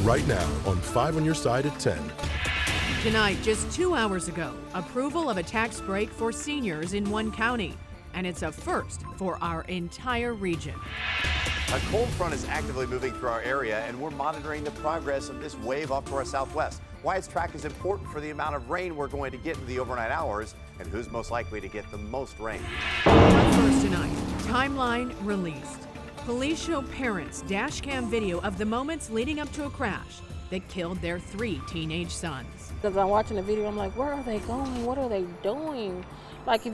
right now on 5 on your side at 10. Tonight, just 2 hours ago, approval of a tax break for seniors in one county. And it's a first for our entire region. A cold front is actively moving through our area, and we're monitoring the progress of this wave off to our southwest. Why its track is important for the amount of rain we're going to get in the overnight hours, and who's most likely to get the most rain. But first tonight, timeline released. Police show parents dash cam video of the moments leading up to a crash that killed their 3 teenage sons. Because I'm watching the video, I'm like, where are they going? What are they doing? Like,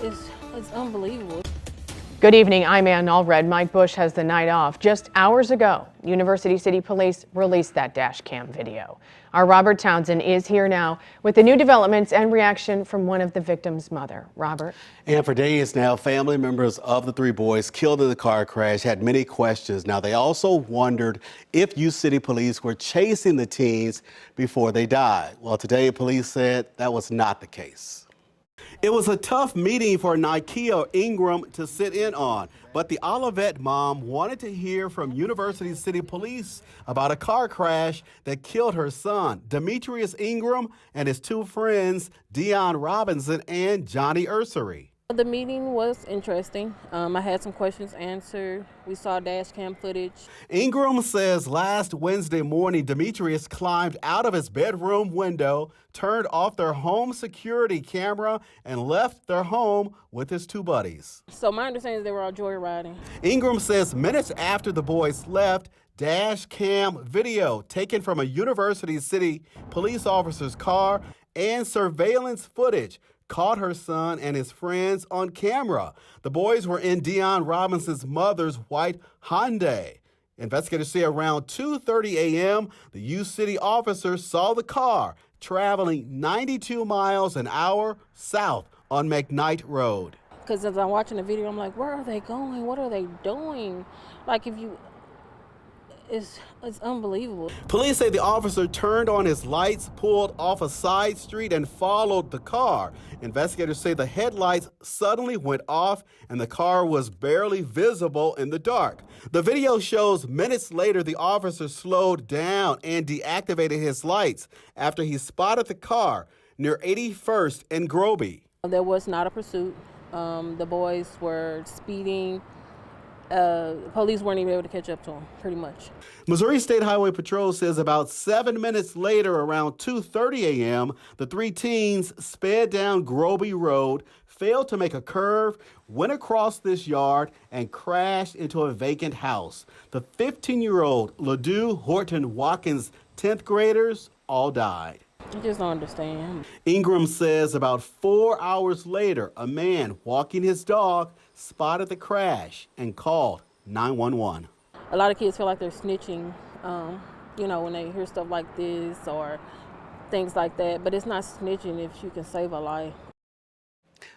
it's unbelievable. Good evening, I'm Ann Allred. Mike Bush has the night off. Just hours ago, University City Police released that dash cam video. Our Robert Townsend is here now with the new developments and reaction from one of the victims' mother. Robert. And for days now, family members of the 3 boys killed in the car crash had many questions. Now, they also wondered if U City Police were chasing the teens before they died. Well, today, police said that was not the case. It was a tough meeting for Nikia Ingram to sit in on, but the Olivet mom wanted to hear from University City Police about a car crash that killed her son, Demetrius Ingram, and his 2 friends, Dion Robinson and Johnny Ursery. The meeting was interesting. I had some questions answered. We saw dash cam footage. Ingram says last Wednesday morning, Demetrius climbed out of his bedroom window, turned off their home security camera, and left their home with his 2 buddies. So my understanding is they were all joyriding. Ingram says minutes after the boys left, dash cam video taken from a University City police officer's car and surveillance footage caught her son and his friends on camera. The boys were in Dion Robinson's mother's white Hyundai. Investigators say around 2:30 a.m., the U City officer saw the car traveling 92 miles an hour south on McKnight Road. Because as I'm watching the video, I'm like, where are they going? What are they doing? Like, it's unbelievable. Police say the officer turned on his lights, pulled off a side street, and followed the car. Investigators say the headlights suddenly went off and the car was barely visible in the dark. The video shows minutes later the officer slowed down and deactivated his lights after he spotted the car near 81st and Groby. There was not a pursuit. The boys were speeding. Police weren't even able to catch up to them, pretty much. Missouri State Highway Patrol says about 7 minutes later, around 2:30 a.m., the 3 teens sped down Groby Road, failed to make a curve, went across this yard, and crashed into a vacant house. The 15-year-old LaDue Horton Watkins 10th graders all died. I just don't understand. Ingram says about 4 hours later, a man walking his dog spotted the crash and called 911. A lot of kids feel like they're snitching, when they hear stuff like this or things like that, but it's not snitching if you can save a life.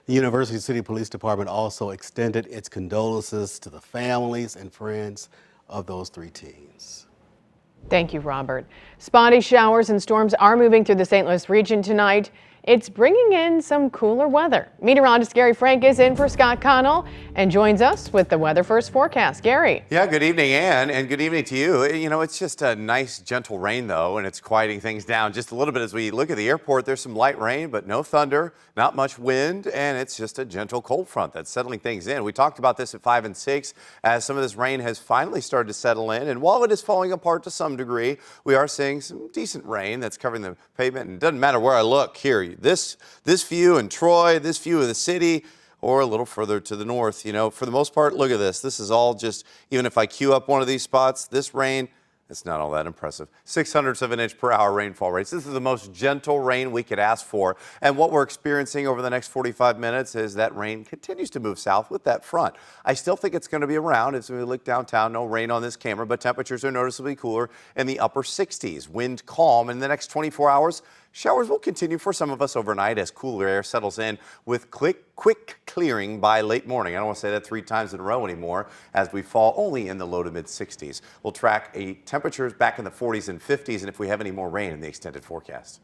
The University City Police Department also extended its condolences to the families and friends of those 3 teens. Thank you, Robert. Spotty showers and storms are moving through the St. Louis region tonight. It's bringing in some cooler weather. Meteorologist Gary Frank is in for Scott Connell and joins us with the Weather First forecast. Gary. Yeah, good evening, Ann, and good evening to you. You know, it's just a nice, gentle rain, though, and it's quieting things down just a little bit as we look at the airport. There's some light rain, but no thunder, not much wind, and it's just a gentle cold front that's settling things in. We talked about this at 5 and 6 as some of this rain has finally started to settle in, and while it is falling apart to some degree, we are seeing some decent rain that's covering the pavement, and it doesn't matter where I look here. This view in Troy, this view of the city, or a little further to the north, for the most part, look at this. This is all just, even if I queue up one of these spots, this rain, it's not all that impressive. 0.06 of an inch per hour rainfall rates. This is the most gentle rain we could ask for. And what we're experiencing over the next 45 minutes is that rain continues to move south with that front. I still think it's going to be around as we look downtown. No rain on this camera, but temperatures are noticeably cooler in the upper 60s. Wind calm in the next 24 hours. Showers will continue for some of us overnight as cooler air settles in with quick clearing by late morning. I don't want to say that 3 times in a row anymore as we fall only in the low to mid 60s. We'll track temperatures back in the 40s and 50s and if we have any more rain in the extended forecast.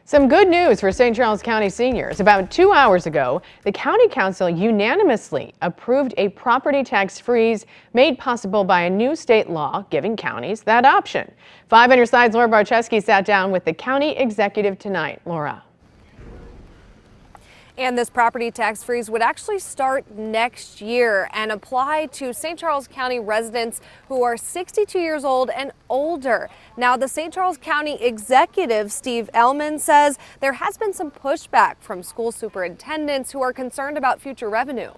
Some good news for St. Charles County seniors. About 2 hours ago, the County Council unanimously approved a property tax freeze made possible by a new state law giving counties that option. 5 on your side's Laura Barcheski sat down with the county executive tonight. Laura. And this property tax freeze would actually start next year and apply to St. Charles County residents who are 62 years old and older. Now, the St. Charles County executive, Steve Ellman, says there has been some pushback from school superintendents who are concerned about future revenue.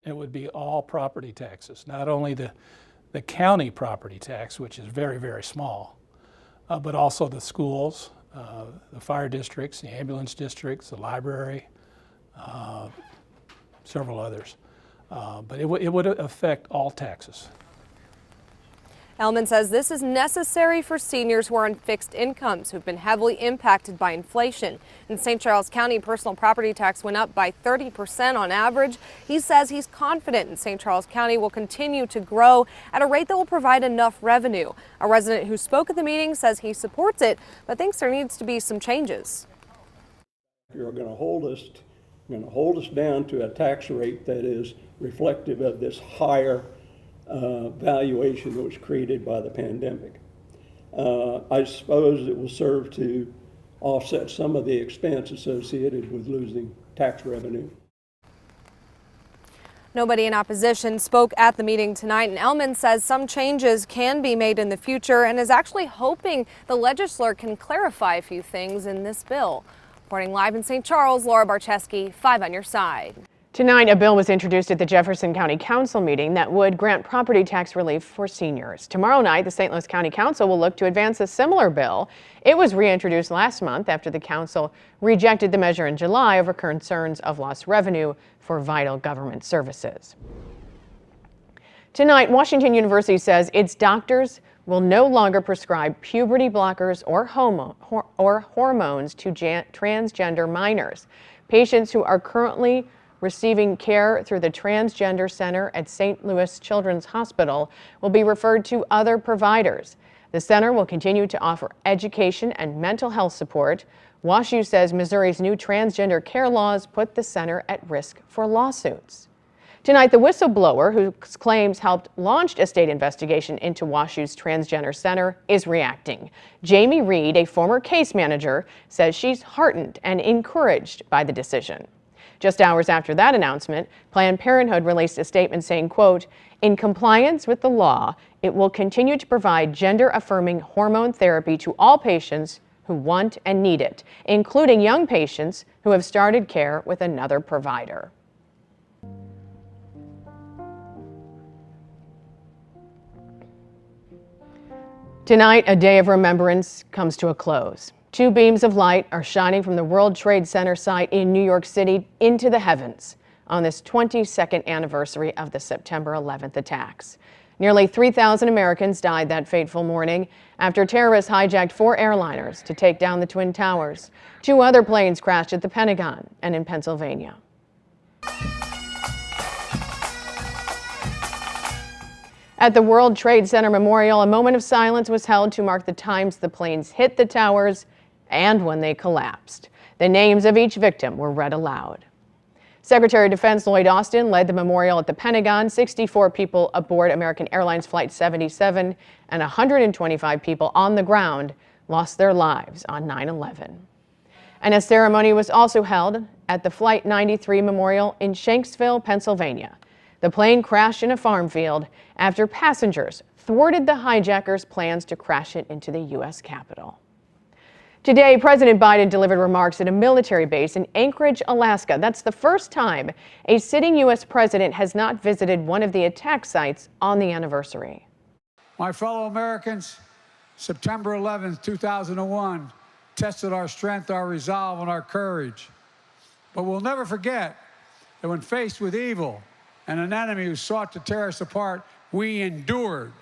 It would be all property taxes, not only the county property tax, which is very, very small, but also the schools, the fire districts, the ambulance districts, the library, several others. But it would affect all taxes. Ellman says this is necessary for seniors who are on fixed incomes who've been heavily impacted by inflation. In St. Charles County, personal property tax went up by 30% on average. He says he's confident in St. Charles County will continue to grow at a rate that will provide enough revenue. A resident who spoke at the meeting says he supports it, but thinks there needs to be some changes. You're going to hold us down to a tax rate that is reflective of this higher valuation that was created by the pandemic. I suppose it will serve to offset some of the expense associated with losing tax revenue. Nobody in opposition spoke at the meeting tonight, and Ellman says some changes can be made in the future and is actually hoping the legislature can clarify a few things in this bill. Reporting live in St. Charles, Laura Barcheski, 5 on your side. Tonight, a bill was introduced at the Jefferson County Council meeting that would grant property tax relief for seniors. Tomorrow night, the St. Louis County Council will look to advance a similar bill. It was reintroduced last month after the council rejected the measure in July over concerns of lost revenue for vital government services. Tonight, Washington University says its doctors will no longer prescribe puberty blockers or hormones to transgender minors. Patients who are currently receiving care through the Transgender Center at St. Louis Children's Hospital will be referred to other providers. The center will continue to offer education and mental health support. WashU says Missouri's new transgender care laws put the center at risk for lawsuits. Tonight, the whistleblower whose claims helped launch a state investigation into WashU's Transgender Center is reacting. Jamie Reed, a former case manager, says she's heartened and encouraged by the decision. Just hours after that announcement, Planned Parenthood released a statement saying, quote, "In compliance with the law, it will continue to provide gender-affirming hormone therapy to all patients who want and need it, including young patients who have started care with another provider." Tonight, a day of remembrance comes to a close. 2 beams of light are shining from the World Trade Center site in New York City into the heavens on this 22nd anniversary of the September 11th attacks. Nearly 3,000 Americans died that fateful morning after terrorists hijacked 4 airliners to take down the Twin Towers. 2 other planes crashed at the Pentagon and in Pennsylvania. At the World Trade Center Memorial, a moment of silence was held to mark the times the planes hit the towers and when they collapsed. The names of each victim were read aloud. Secretary of Defense Lloyd Austin led the memorial at the Pentagon. 64 people aboard American Airlines Flight 77 and 125 people on the ground lost their lives on 9/11. And a ceremony was also held at the Flight 93 Memorial in Shanksville, Pennsylvania. The plane crashed in a farm field after passengers thwarted the hijackers' plans to crash it into the U.S. Capitol. Today, President Biden delivered remarks at a military base in Anchorage, Alaska. That's the first time a sitting U.S. president has not visited one of the attack sites on the anniversary. My fellow Americans, September 11th, 2001 tested our strength, our resolve, and our courage. But we'll never forget that when faced with evil and an enemy who sought to tear us apart, we endured.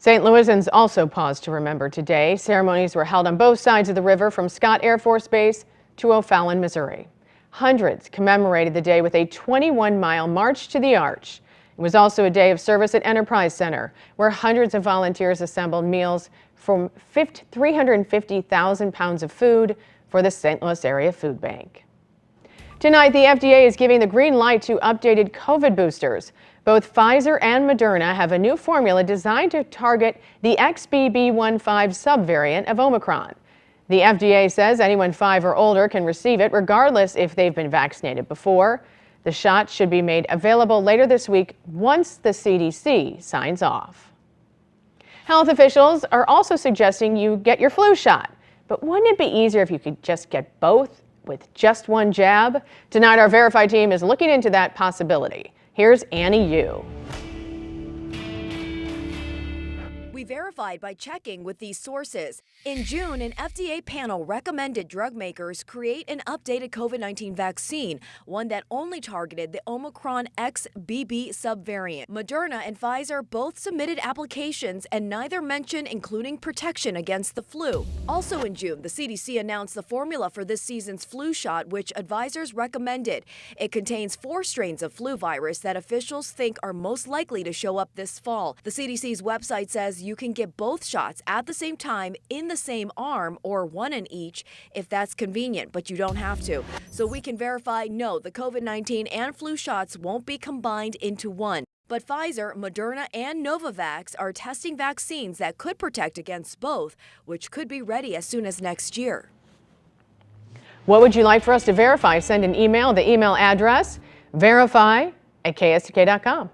St. Louisans also paused to remember today. Ceremonies were held on both sides of the river from Scott Air Force Base to O'Fallon, Missouri. Hundreds commemorated the day with a 21-mile march to the Arch. It was also a day of service at Enterprise Center, where hundreds of volunteers assembled meals from 350,000 pounds of food for the St. Louis Area Food Bank. Tonight, the FDA is giving the green light to updated COVID boosters. Both Pfizer and Moderna have a new formula designed to target the XBB.1.5 subvariant of Omicron. The FDA says anyone 5 or older can receive it regardless if they've been vaccinated before. The shot should be made available later this week once the CDC signs off. Health officials are also suggesting you get your flu shot. But wouldn't it be easier if you could just get both with just one jab? Tonight, our Verified team is looking into that possibility. Here's Annie Yu. We verified by checking with these sources. In June, an FDA panel recommended drug makers create an updated COVID-19 vaccine, one that only targeted the Omicron XBB subvariant. Moderna and Pfizer both submitted applications, and neither mentioned including protection against the flu. Also in June, the CDC announced the formula for this season's flu shot, which advisors recommended. It contains 4 strains of flu virus that officials think are most likely to show up this fall. The CDC's website says you can get both shots at the same time in the same arm, or one in each if that's convenient, but you don't have to. So we can verify, no, the COVID-19 and flu shots won't be combined into one. But Pfizer, Moderna, and Novavax are testing vaccines that could protect against both, which could be ready as soon as next year. What would you like for us to verify? Send an email. The email address, verify@kstk.com.